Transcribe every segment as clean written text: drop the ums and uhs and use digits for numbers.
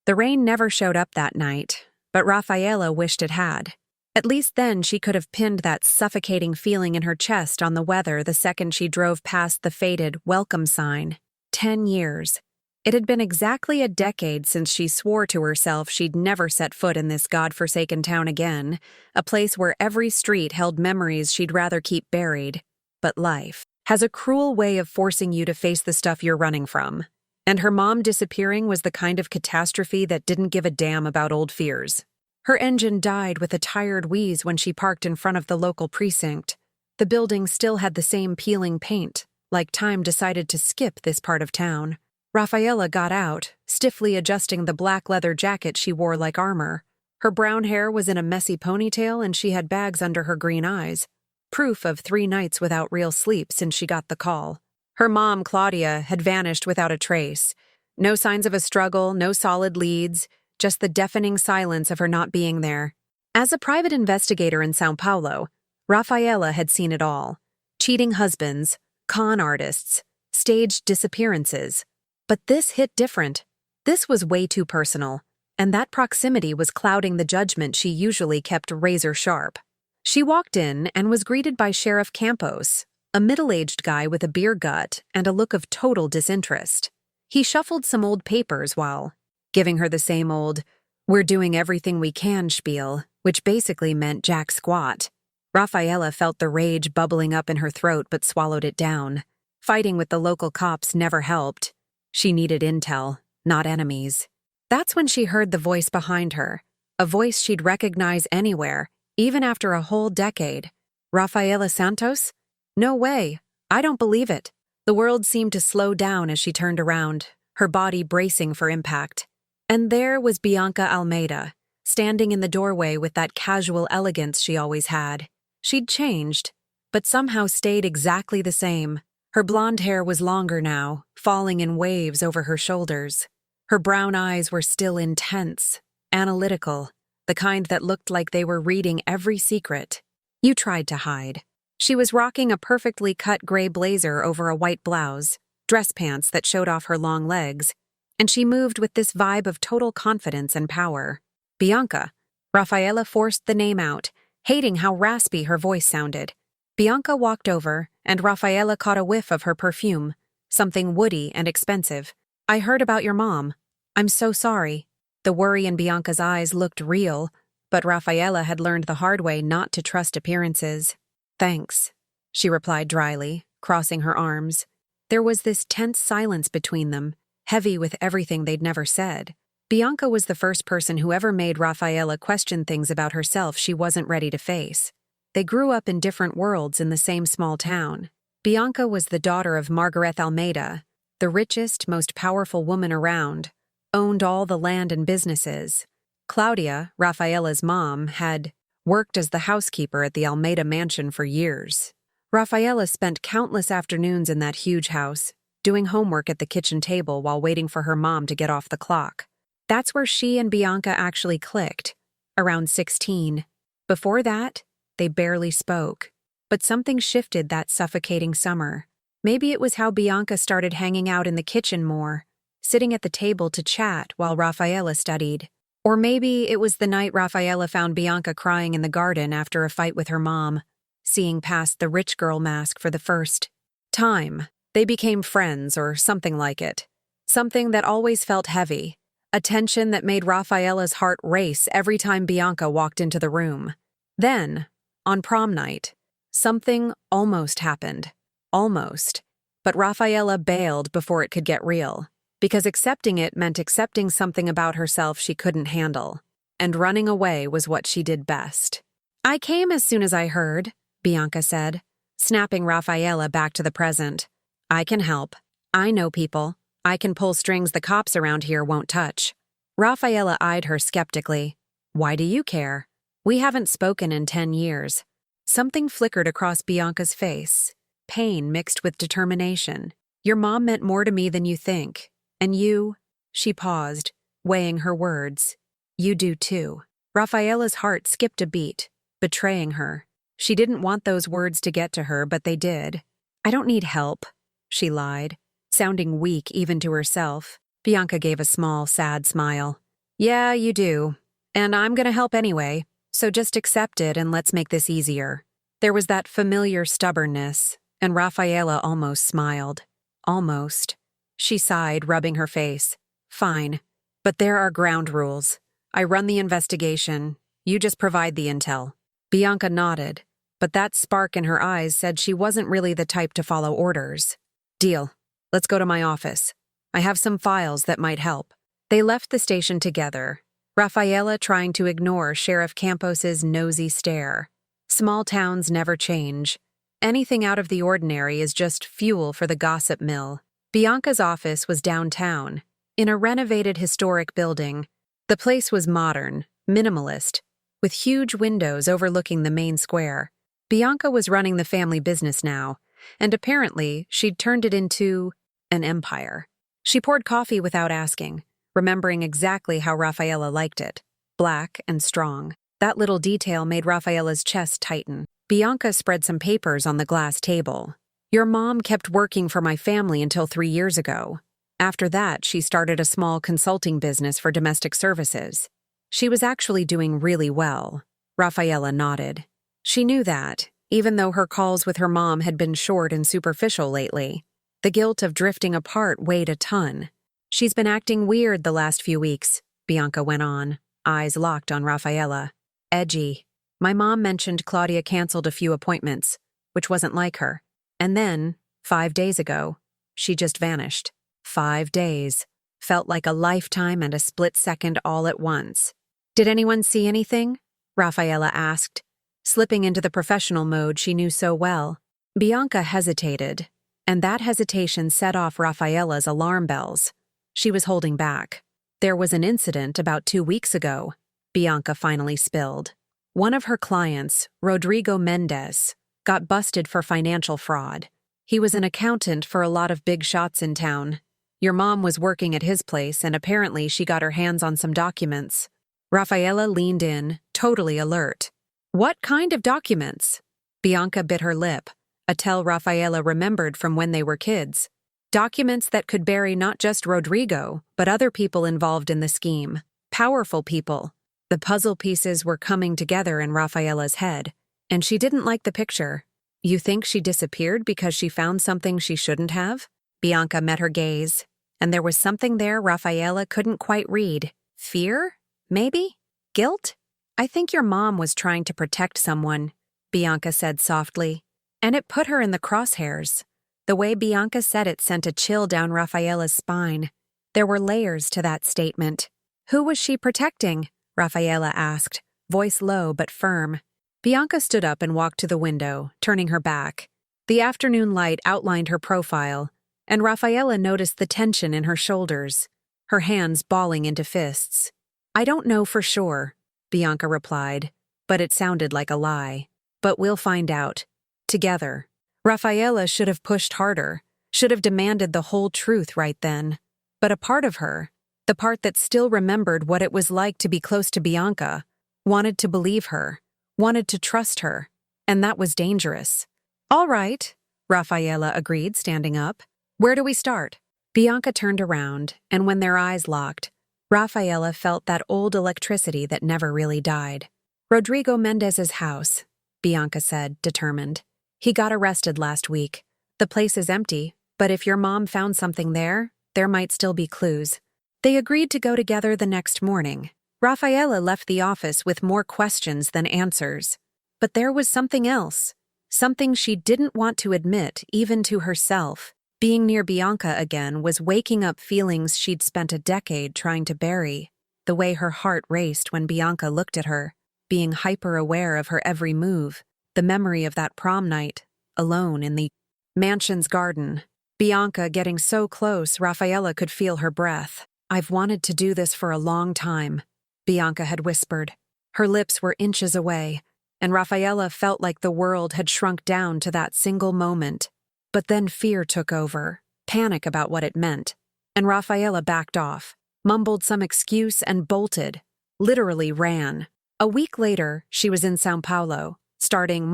The rain never showed up that night, but Rafaela wished it had. At least then she could have pinned that suffocating feeling in her chest on the weather the second she drove past the faded welcome sign. 10 years. It had been exactly a decade since she swore to herself she'd never set foot in this godforsaken town again, a place where every street held memories she'd rather keep buried. But life has a cruel way of forcing you to face the stuff you're running from. And her mom disappearing was the kind of catastrophe that didn't give a damn about old fears. Her engine died with a tired wheeze when she parked in front of the local precinct. The building still had the same peeling paint, like time decided to skip this part of town. Rafaela got out, stiffly adjusting the black leather jacket she wore like armor. Her brown hair was in a messy ponytail and she had bags under her green eyes, proof of 3 nights without real sleep since she got the call. Her mom, Claudia, had vanished without a trace. No signs of a struggle, no solid leads, just the deafening silence of her not being there. As a private investigator in São Paulo, Rafaela had seen it all. Cheating husbands, con artists, staged disappearances. But this hit different. This was way too personal, and that proximity was clouding the judgment she usually kept razor sharp. She walked in and was greeted by Sheriff Campos, a middle-aged guy with a beer gut and a look of total disinterest. He shuffled some old papers while giving her the same old, "we're doing everything we can" spiel, which basically meant jack squat. Rafaela felt the rage bubbling up in her throat but swallowed it down. Fighting with the local cops never helped. She needed intel, not enemies. That's when she heard the voice behind her, a voice she'd recognize anywhere, even after a whole decade. Rafaela Santos? No way. I don't believe it. The world seemed to slow down as she turned around, her body bracing for impact. And there was Bianca Almeida, standing in the doorway with that casual elegance she always had. She'd changed, but somehow stayed exactly the same. Her blonde hair was longer now, falling in waves over her shoulders. Her brown eyes were still intense, analytical, the kind that looked like they were reading every secret. You tried to hide. She was rocking a perfectly cut gray blazer over a white blouse, dress pants that showed off her long legs, and she moved with this vibe of total confidence and power. Bianca. Rafaela forced the name out, hating how raspy her voice sounded. Bianca walked over, and Rafaela caught a whiff of her perfume, something woody and expensive. "I heard about your mom. I'm so sorry." The worry in Bianca's eyes looked real, but Rafaela had learned the hard way not to trust appearances. "Thanks," she replied dryly, crossing her arms. There was this tense silence between them, heavy with everything they'd never said. Bianca was the first person who ever made Rafaela question things about herself she wasn't ready to face. They grew up in different worlds in the same small town. Bianca was the daughter of Margaret Almeida, the richest, most powerful woman around, owned all the land and businesses. Claudia, Rafaela's mom, had worked as the housekeeper at the Almeida mansion for years. Rafaela spent countless afternoons in that huge house, doing homework at the kitchen table while waiting for her mom to get off the clock. That's where she and Bianca actually clicked, around 16. Before that, they barely spoke. But something shifted that suffocating summer. Maybe it was how Bianca started hanging out in the kitchen more, sitting at the table to chat while Rafaela studied. Or maybe it was the night Rafaela found Bianca crying in the garden after a fight with her mom, seeing past the rich girl mask for the first time. They became friends or something like it. Something that always felt heavy. A tension that made Rafaela's heart race every time Bianca walked into the room. Then, on prom night, something almost happened. Almost. But Rafaela bailed before it could get real, because accepting it meant accepting something about herself she couldn't handle. And running away was what she did best. "I came as soon as I heard," Bianca said, snapping Rafaela back to the present. "I can help. I know people. I can pull strings the cops around here won't touch." Rafaela eyed her skeptically. "Why do you care? We haven't spoken in 10 years. Something flickered across Bianca's face, pain mixed with determination. "Your mom meant more to me than you think. And you," she paused, weighing her words, "you do too." Rafaela's heart skipped a beat, betraying her. She didn't want those words to get to her, but they did. "I don't need help," she lied, sounding weak even to herself. Bianca gave a small, sad smile. Yeah, you do. And I'm gonna help anyway, so just accept it and let's make this easier. There was that familiar stubbornness, and Rafaela almost smiled. Almost. She sighed, rubbing her face. Fine. But there are ground rules. I run the investigation. You just provide the intel. Bianca nodded, but that spark in her eyes said she wasn't really the type to follow orders. Deal. Let's go to my office. I have some files that might help. They left the station together, Rafaela trying to ignore Sheriff Campos's nosy stare. Small towns never change. Anything out of the ordinary is just fuel for the gossip mill. Bianca's office was downtown, in a renovated historic building. The place was modern, minimalist, with huge windows overlooking the main square. Bianca was running the family business now, and apparently she'd turned it into an empire. She poured coffee without asking, remembering exactly how Rafaela liked it, black and strong. That little detail made Rafaela's chest tighten. Bianca spread some papers on the glass table. Your mom kept working for my family until 3 years ago. After that, she started a small consulting business for domestic services. She was actually doing really well. Rafaela nodded. She knew that, even though her calls with her mom had been short and superficial lately. The guilt of drifting apart weighed a ton. She's been acting weird the last few weeks, Bianca went on, eyes locked on Rafaela. Edgy. My mom mentioned Claudia canceled a few appointments, which wasn't like her. And then, 5 days ago, she just vanished. 5 days. Felt like a lifetime and a split second all at once. Did anyone see anything? Rafaela asked, slipping into the professional mode she knew so well. Bianca hesitated, and that hesitation set off Rafaela's alarm bells. She was holding back. There was an incident about 2 weeks ago, Bianca finally spilled. One of her clients, Rodrigo Mendez, got busted for financial fraud. He was an accountant for a lot of big shots in town. Your mom was working at his place, and apparently she got her hands on some documents. Rafaela leaned in, totally alert. What kind of documents? Bianca bit her lip, a tell Rafaela remembered from when they were kids. Documents that could bury not just Rodrigo, but other people involved in the scheme. Powerful people. The puzzle pieces were coming together in Rafaela's head, and she didn't like the picture. You think she disappeared because she found something she shouldn't have? Bianca met her gaze, and there was something there Rafaela couldn't quite read. Fear? Maybe? Guilt? I think your mom was trying to protect someone, Bianca said softly, and it put her in the crosshairs. The way Bianca said it sent a chill down Rafaela's spine. There were layers to that statement. Who was she protecting? Rafaela asked, voice low but firm. Bianca stood up and walked to the window, turning her back. The afternoon light outlined her profile, and Rafaela noticed the tension in her shoulders, her hands balling into fists. I don't know for sure, Bianca replied, but it sounded like a lie. But we'll find out. Together. Rafaela should have pushed harder, should have demanded the whole truth right then. But a part of her, the part that still remembered what it was like to be close to Bianca, wanted to believe her, wanted to trust her, and that was dangerous. All right, Rafaela agreed, standing up. Where do we start? Bianca turned around, and when their eyes locked, Rafaela felt that old electricity that never really died. Rodrigo Mendez's house, Bianca said, determined. He got arrested last week. The place is empty, but if your mom found something there might still be clues. They agreed to go together the next morning. Rafaela left the office with more questions than answers. But there was something else. Something she didn't want to admit, even to herself. Being near Bianca again was waking up feelings she'd spent a decade trying to bury. The way her heart raced when Bianca looked at her, being hyper-aware of her every move. The memory of that prom night, alone in the mansion's garden. Bianca getting so close, Rafaela could feel her breath. I've wanted to do this for a long time, Bianca had whispered. Her lips were inches away, and Rafaela felt like the world had shrunk down to that single moment. But then fear took over, panic about what it meant, and Rafaela backed off, mumbled some excuse and bolted, literally ran. A week later, she was in São Paulo, starting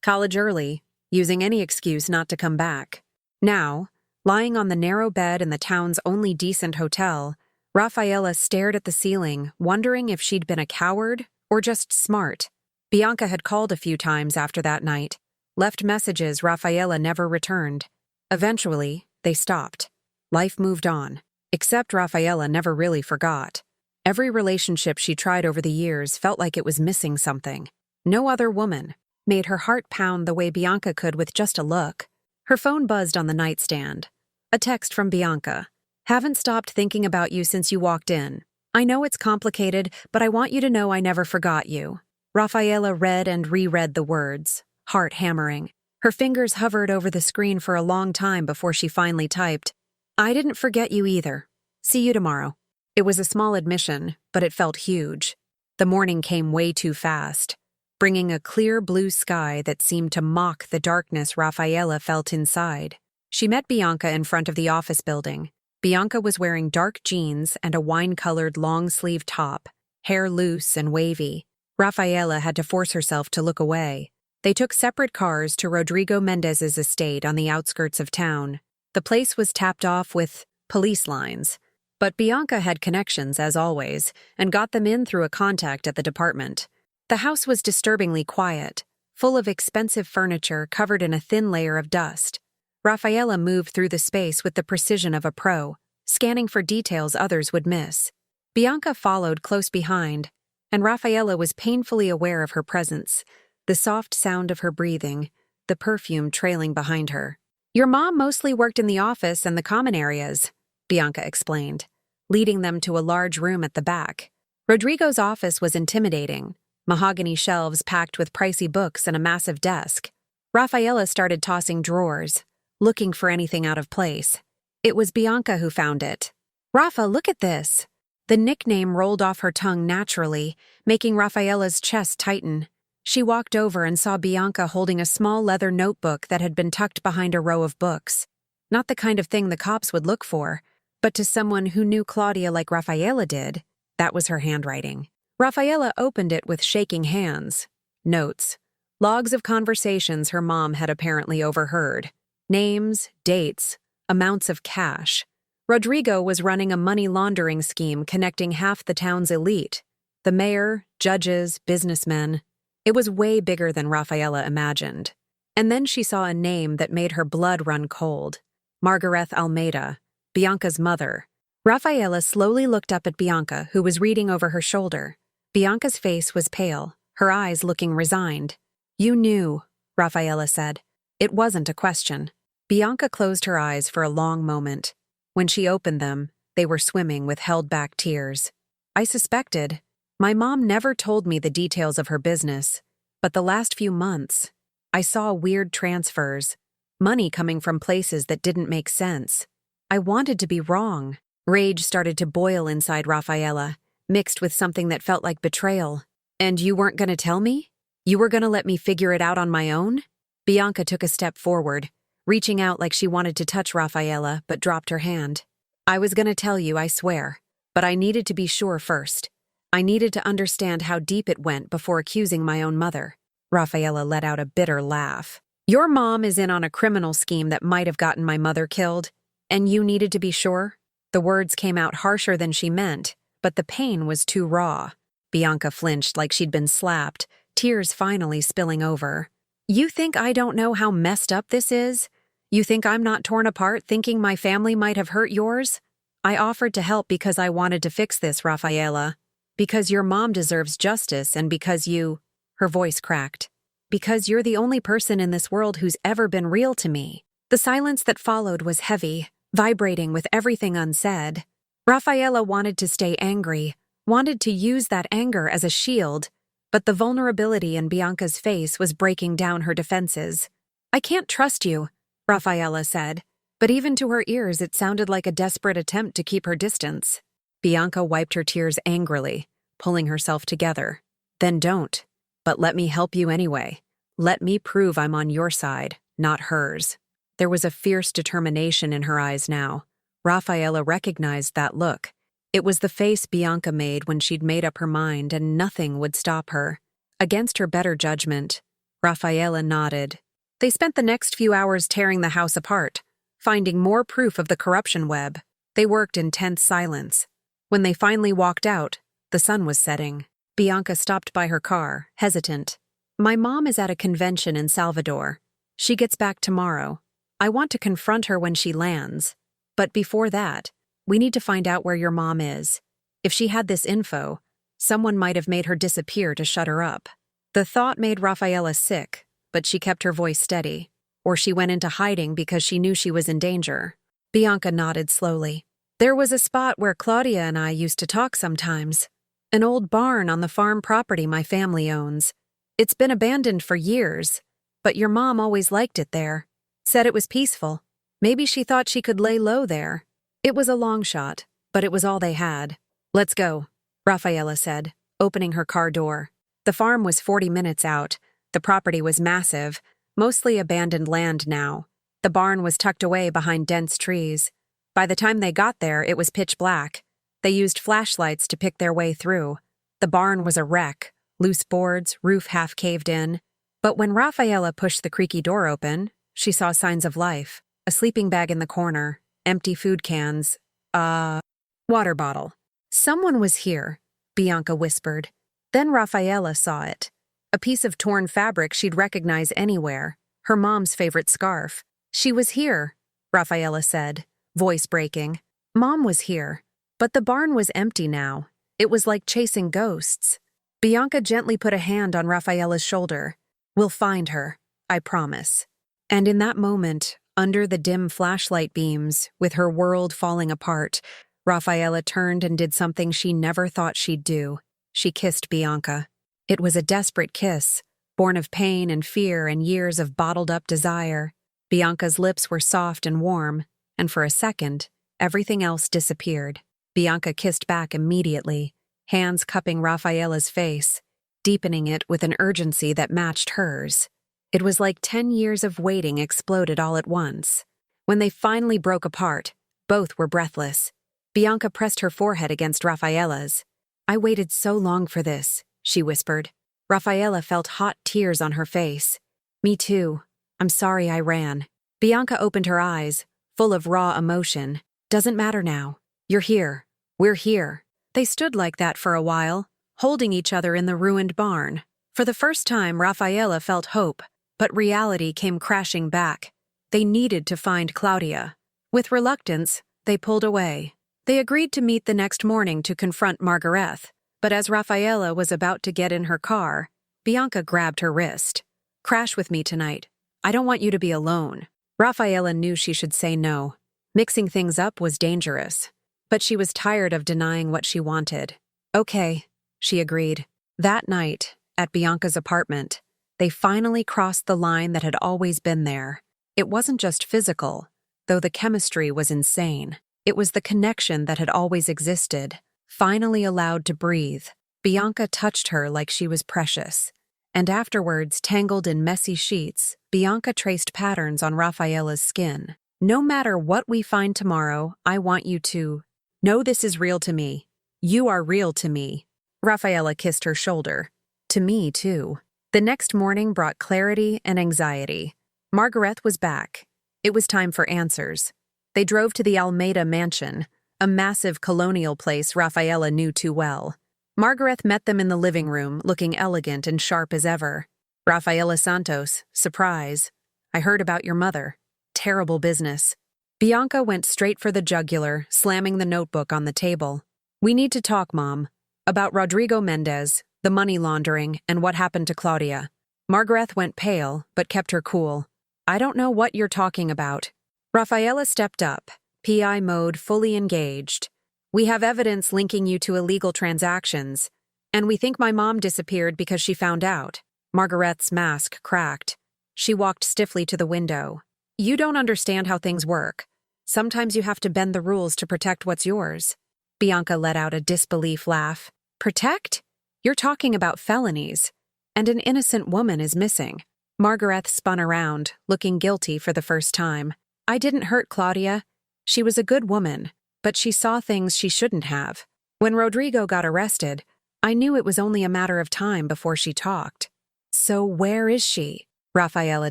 college early, using any excuse not to come back. Now, lying on the narrow bed in the town's only decent hotel, Rafaela stared at the ceiling, wondering if she'd been a coward or just smart. Bianca had called a few times after that night, left messages Rafaela never returned. Eventually, they stopped. Life moved on, except Rafaela never really forgot. Every relationship she tried over the years felt like it was missing something. No other woman made her heart pound the way Bianca could with just a look. Her phone buzzed on the nightstand. A text from Bianca. "Haven't stopped thinking about you since you walked in. I know it's complicated, but I want you to know I never forgot you." Rafaela read and reread the words, heart hammering. Her fingers hovered over the screen for a long time before she finally typed, "I didn't forget you either. See you tomorrow." It was a small admission, but it felt huge. The morning came way too fast, bringing a clear blue sky that seemed to mock the darkness Rafaela felt inside. She met Bianca in front of the office building. Bianca was wearing dark jeans and a wine-colored long-sleeved top, hair loose and wavy. Rafaela had to force herself to look away. They took separate cars to Rodrigo Mendez's estate on the outskirts of town. The place was tapped off with police lines, but Bianca had connections, as always, and got them in through a contact at the department. The house was disturbingly quiet, full of expensive furniture covered in a thin layer of dust. Rafaela moved through the space with the precision of a pro, scanning for details others would miss. Bianca followed close behind, and Rafaela was painfully aware of her presence, the soft sound of her breathing, the perfume trailing behind her. "Your mom mostly worked in the office and the common areas," Bianca explained, leading them to a large room at the back. Rodrigo's office was intimidating, mahogany shelves packed with pricey books and a massive desk. Rafaela started tossing drawers, looking for anything out of place. It was Bianca who found it. "Rafa, look at this." The nickname rolled off her tongue naturally, making Rafaela's chest tighten. She walked over and saw Bianca holding a small leather notebook that had been tucked behind a row of books. Not the kind of thing the cops would look for, but to someone who knew Claudia like Rafaela did, that was her handwriting. Rafaela opened it with shaking hands. Notes. Logs of conversations her mom had apparently overheard. Names, dates, amounts of cash. Rodrigo was running a money laundering scheme connecting half the town's elite. The mayor, judges, businessmen. It was way bigger than Rafaela imagined. And then she saw a name that made her blood run cold. Margaret Almeida, Bianca's mother. Rafaela slowly looked up at Bianca, who was reading over her shoulder. Bianca's face was pale, her eyes looking resigned. "You knew," Rafaela said. It wasn't a question. Bianca closed her eyes for a long moment. When she opened them, they were swimming with held-back tears. "I suspected. My mom never told me the details of her business, but the last few months, I saw weird transfers, money coming from places that didn't make sense. I wanted to be wrong." Rage started to boil inside Rafaela, mixed with something that felt like betrayal. "And you weren't going to tell me? You were going to let me figure it out on my own?" Bianca took a step forward, reaching out like she wanted to touch Rafaela, but dropped her hand. "I was going to tell you, I swear. But I needed to be sure first. I needed to understand how deep it went before accusing my own mother." Rafaela let out a bitter laugh. "Your mom is in on a criminal scheme that might have gotten my mother killed, and you needed to be sure?" The words came out harsher than she meant, but the pain was too raw. Bianca flinched like she'd been slapped, tears finally spilling over. "You think I don't know how messed up this is? You think I'm not torn apart thinking my family might have hurt yours? I offered to help because I wanted to fix this, Rafaela. Because your mom deserves justice and because you—" Her voice cracked. "Because you're the only person in this world who's ever been real to me." The silence that followed was heavy, vibrating with everything unsaid. Rafaela wanted to stay angry, wanted to use that anger as a shield, but the vulnerability in Bianca's face was breaking down her defenses. "I can't trust you," Rafaela said, but even to her ears it sounded like a desperate attempt to keep her distance. Bianca wiped her tears angrily, pulling herself together. "Then don't. But let me help you anyway. Let me prove I'm on your side, not hers." There was a fierce determination in her eyes now. Rafaela recognized that look. It was the face Bianca made when she'd made up her mind and nothing would stop her. Against her better judgment, Rafaela nodded. They spent the next few hours tearing the house apart, finding more proof of the corruption web. They worked in tense silence. When they finally walked out, the sun was setting. Bianca stopped by her car, hesitant. My mom is at a convention in Salvador. She gets back tomorrow. I want to confront her when she lands. But before that, we need to find out where your mom is. If she had this info, someone might have made her disappear to shut her up. The thought made Rafaela sick, but she kept her voice steady. Or she went into hiding because she knew she was in danger. Bianca nodded slowly. There was a spot where Claudia and I used to talk sometimes. An old barn on the farm property my family owns. It's been abandoned for years, but your mom always liked it there. Said it was peaceful. Maybe she thought she could lay low there. It was a long shot, but it was all they had. Let's go, Rafaela said, opening her car door. The farm was 40 minutes out. The property was massive, mostly abandoned land now. The barn was tucked away behind dense trees. By the time they got there, it was pitch black. They used flashlights to pick their way through. The barn was a wreck, loose boards, roof half caved in. But when Rafaela pushed the creaky door open, she saw signs of life. A sleeping bag in the corner, empty food cans, water bottle. Someone was here, Bianca whispered. Then Rafaela saw it. A piece of torn fabric she'd recognize anywhere, her mom's favorite scarf. She was here, Rafaela said, voice breaking. Mom was here. But the barn was empty now. It was like chasing ghosts. Bianca gently put a hand on Rafaela's shoulder. We'll find her, I promise. And in that moment, under the dim flashlight beams, with her world falling apart, Rafaela turned and did something she never thought she'd do. She kissed Bianca. It was a desperate kiss, born of pain and fear and years of bottled-up desire. Bianca's lips were soft and warm, and for a second, everything else disappeared. Bianca kissed back immediately, hands cupping Rafaela's face, deepening it with an urgency that matched hers. It was like 10 years of waiting exploded all at once. When they finally broke apart, both were breathless. Bianca pressed her forehead against Rafaela's. I waited so long for this, she whispered. Rafaela felt hot tears on her face. Me too. I'm sorry I ran. Bianca opened her eyes, full of raw emotion. Doesn't matter now. You're here. We're here. They stood like that for a while, holding each other in the ruined barn. For the first time, Rafaela felt hope, but reality came crashing back. They needed to find Claudia. With reluctance, they pulled away. They agreed to meet the next morning to confront Margaret, but as Rafaela was about to get in her car, Bianca grabbed her wrist. Crash with me tonight. I don't want you to be alone. Rafaela knew she should say no. Mixing things up was dangerous. But she was tired of denying what she wanted. Okay, she agreed. That night, at Bianca's apartment, they finally crossed the line that had always been there. It wasn't just physical, though the chemistry was insane. It was the connection that had always existed, finally allowed to breathe. Bianca touched her like she was precious. And afterwards, tangled in messy sheets, Bianca traced patterns on Rafaela's skin. No matter what we find tomorrow, I want you to know this is real to me. You are real to me. Rafaela kissed her shoulder. To me, too. The next morning brought clarity and anxiety. Margaret was back. It was time for answers. They drove to the Almeida mansion, a massive colonial place Rafaela knew too well. Margaret met them in the living room, looking elegant and sharp as ever. Rafaela Santos, surprise. I heard about your mother. Terrible business. Bianca went straight for the jugular, slamming the notebook on the table. We need to talk, Mom. About Rodrigo Mendez, the money laundering, and what happened to Claudia. Margaret went pale, but kept her cool. I don't know what you're talking about. Rafaela stepped up, PI mode fully engaged. We have evidence linking you to illegal transactions, and we think my mom disappeared because she found out. Margaret's mask cracked. She walked stiffly to the window. You don't understand how things work. Sometimes you have to bend the rules to protect what's yours. Bianca let out a disbelief laugh. Protect? You're talking about felonies. And an innocent woman is missing. Margaret spun around, looking guilty for the first time. I didn't hurt Claudia. She was a good woman, but she saw things she shouldn't have. When Rodrigo got arrested, I knew it was only a matter of time before she talked. So where is she? Rafaela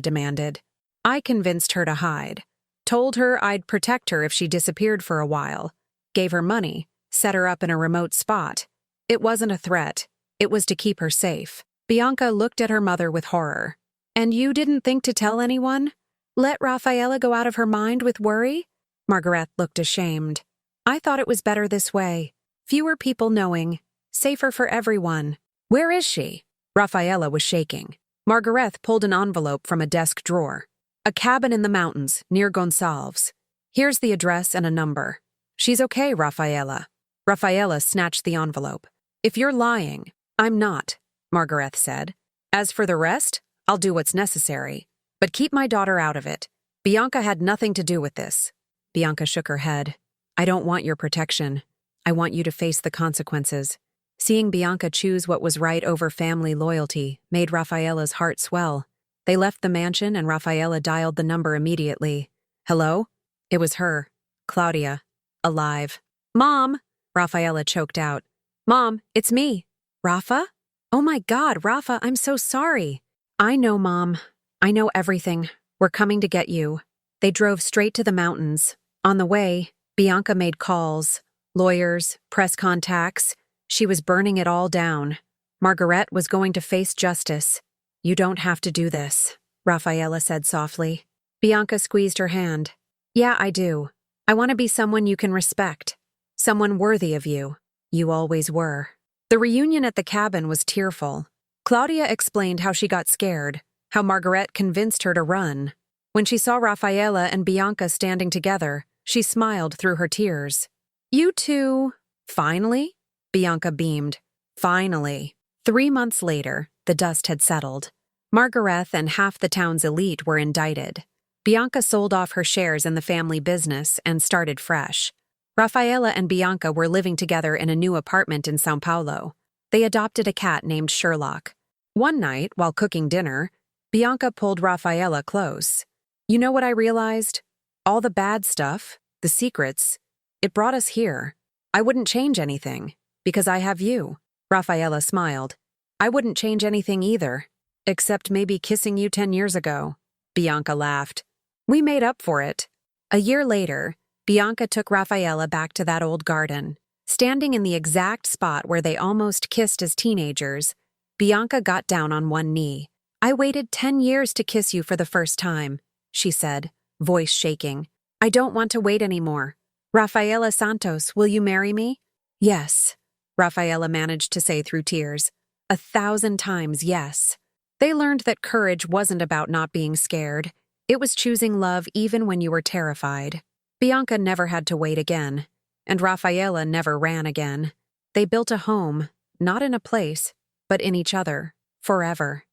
demanded. I convinced her to hide. Told her I'd protect her if she disappeared for a while. Gave her money. set her up in a remote spot. It wasn't a threat. It was to keep her safe. Bianca looked at her mother with horror. And you didn't think to tell anyone? Let Rafaela go out of her mind with worry? Margaret looked ashamed. I thought it was better this way. Fewer people knowing. Safer for everyone. Where is she? Rafaela was shaking. Margaret pulled an envelope from a desk drawer. A cabin in the mountains, near Gonçalves. Here's the address and a number. She's okay, Rafaela. Rafaela snatched the envelope. If you're lying, I'm not, Margaret said. As for the rest, I'll do what's necessary. But keep my daughter out of it. Bianca had nothing to do with this. Bianca shook her head. I don't want your protection. I want you to face the consequences. Seeing Bianca choose what was right over family loyalty made Rafaela's heart swell. They left the mansion and Rafaela dialed the number immediately. Hello? It was her, Claudia, alive. Mom! Rafaela choked out. Mom, it's me. Rafa? Oh my God, Rafa, I'm so sorry. I know, Mom. I know everything. We're coming to get you. They drove straight to the mountains. On the way, Bianca made calls, lawyers, press contacts. She was burning it all down. Margaret was going to face justice. You don't have to do this, Rafaela said softly. Bianca squeezed her hand. Yeah, I do. I want to be someone you can respect. Someone worthy of you. You always were. The reunion at the cabin was tearful. Claudia explained how she got scared, how Margaret convinced her to run. When she saw Rafaela and Bianca standing together, she smiled through her tears. You two… Finally? Bianca beamed. Finally. 3 months later, the dust had settled. Margaret and half the town's elite were indicted. Bianca sold off her shares in the family business and started fresh. Rafaela and Bianca were living together in a new apartment in São Paulo. They adopted a cat named Sherlock. One night, while cooking dinner, Bianca pulled Rafaela close. You know what I realized? All the bad stuff, the secrets, it brought us here. I wouldn't change anything, because I have you. Rafaela smiled. I wouldn't change anything either, except maybe kissing you 10 years ago. Bianca laughed. We made up for it. A year later, Bianca took Rafaela back to that old garden. Standing in the exact spot where they almost kissed as teenagers, Bianca got down on one knee. I waited 10 years to kiss you for the first time, she said, voice shaking. I don't want to wait anymore. Rafaela Santos, will you marry me? Yes, Rafaela managed to say through tears. 1,000 times yes. They learned that courage wasn't about not being scared. It was choosing love even when you were terrified. Bianca never had to wait again, and Rafaela never ran again. They built a home, not in a place, but in each other, forever.